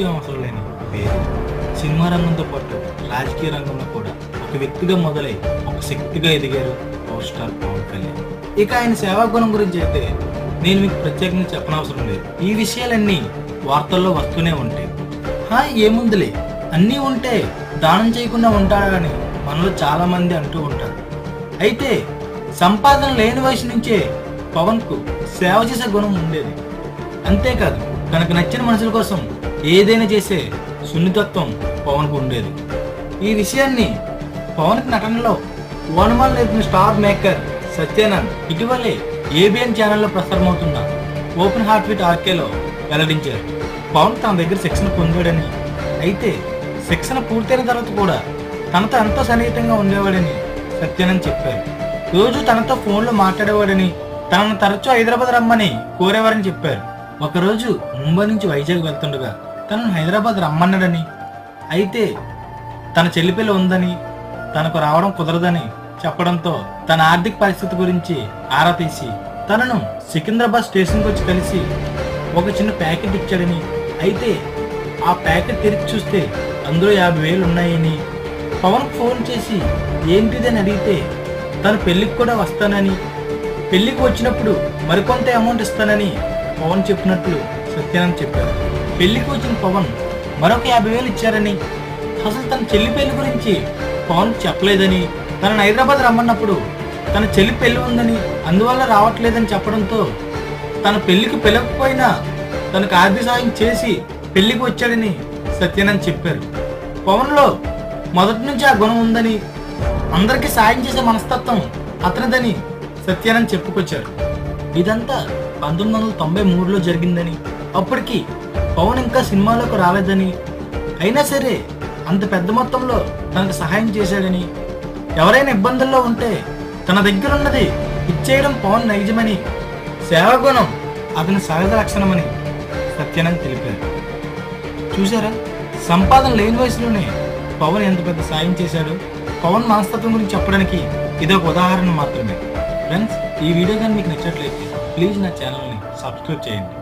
పరిచయం అవసరం లేని పేరు. సినిమా రంగంతో పాటు రాజకీయ రంగంలో కూడా ఒక వ్యక్తిగా మొదలై ఒక శక్తిగా ఎదిగారు పవర్ స్టార్ పవన్ కళ్యాణ్. ఇక ఆయన సేవాగుణం గురించి అయితే నేను మీకు ప్రత్యేకంగా చెప్పనవసరం లేదు. ఈ విషయాలన్నీ వార్తల్లో వస్తూనే ఉంటాయి. ఏముందిలే, అన్నీ ఉంటే దానం చేయకుండా ఉంటాడని మనలో చాలా మంది అంటూ ఉంటారు. అయితే సంపాదన లేని వయసు నుంచే పవన్ కు సేవ చేసే గుణం ఉండేది. అంతేకాదు తనకు నచ్చిన మనుషుల కోసం ఏదైనా చేసే సున్నితత్వం పవన్ కు ఉండేది. ఈ విషయాన్ని పవన్ కి నటనలో ఓనమాలు నేర్పిన స్టార్ మేకర్ సత్యానంద్ ఇటీవలే ఏబిఎన్ ఛానల్లో ప్రసారమవుతున్న ఓపెన్ హార్ట్ విత్ ఆర్కేలో వెల్లడించారు. పవన్ తన దగ్గర శిక్షణ పొందాడని, అయితే శిక్షణ పూర్తయిన తర్వాత కూడా తనతో ఎంతో సన్నిహితంగా ఉండేవాడని సత్యానంద్ చెప్పారు. రోజు తనతో ఫోన్లో మాట్లాడేవాడని, తనను తరచూ హైదరాబాద్ రమ్మని కోరేవారని చెప్పారు. ఒకరోజు ముంబై నుంచి వైజాగ్ వెళ్తుండగా తనను హైదరాబాద్ రమ్మన్నాడని, అయితే తన చెల్లి పిల్ల ఉందని, తనకు రావడం కుదరదని చెప్పడంతో తన ఆర్థిక పరిస్థితి గురించి ఆరా తీసి తనను సికింద్రాబాద్ స్టేషన్కి వచ్చి కలిసి ఒక చిన్న ప్యాకెట్ ఇచ్చాడని, అయితే ఆ ప్యాకెట్ తెరిచి చూస్తే అందులో 50,000 ఉన్నాయని, పవన్ ఫోన్ చేసి ఏంటిదని అడిగితే తను పెళ్లికి కూడా వస్తానని, పెళ్లికి వచ్చినప్పుడు మరికొంత అమౌంట్ ఇస్తానని పవన్ చెప్పినట్లు సత్యానంద్ చెప్పారు. పెళ్లికి వచ్చిన పవన్ మరొక 50,000 ఇచ్చారని, అసలు తన చెల్లి పెళ్లి గురించి పవన్ చెప్పలేదని, తనను హైదరాబాద్ రమ్మన్నప్పుడు తన చెల్లి పెళ్లి ఉందని అందువల్ల రావట్లేదని చెప్పడంతో తన పెళ్లికి పిలవకపోయినా తనకు ఆర్థిక సాయం చేసి పెళ్లికి వచ్చాడని సత్యానంద్ చెప్పారు. పవన్లో మొదటి నుంచి ఆ గుణం ఉందని, అందరికీ సాయం చేసే మనస్తత్వం అతనిదని సత్యానంద్ చెప్పుకొచ్చారు. ఇదంతా 1993లో జరిగిందని, అప్పటికి పవన్ ఇంకా సినిమాలోకి రాలేదని, అయినా సరే అంత పెద్ద మొత్తంలో తనకు సహాయం చేశాడని, ఎవరైనా ఇబ్బందుల్లో ఉంటే తన దగ్గర ఉన్నది ఇచ్చేయడం పవన్ నైజమని, సేవాగుణం అతని సహజ లక్షణమని సత్యానంద్ తెలిపారు. చూసారా, సంపాదన లేని వయసులోనే పవన్ ఎంత పెద్ద సాయం చేశాడు. పవన్ మనస్తత్వం గురించి చెప్పడానికి ఇది ఒక ఉదాహరణ మాత్రమే. ఫ్రెండ్స్, ఈ వీడియో కానీ మీకు నచ్చట్లయితే ప్లీజ్ నా ఛానల్ని సబ్స్క్రైబ్ చేయండి.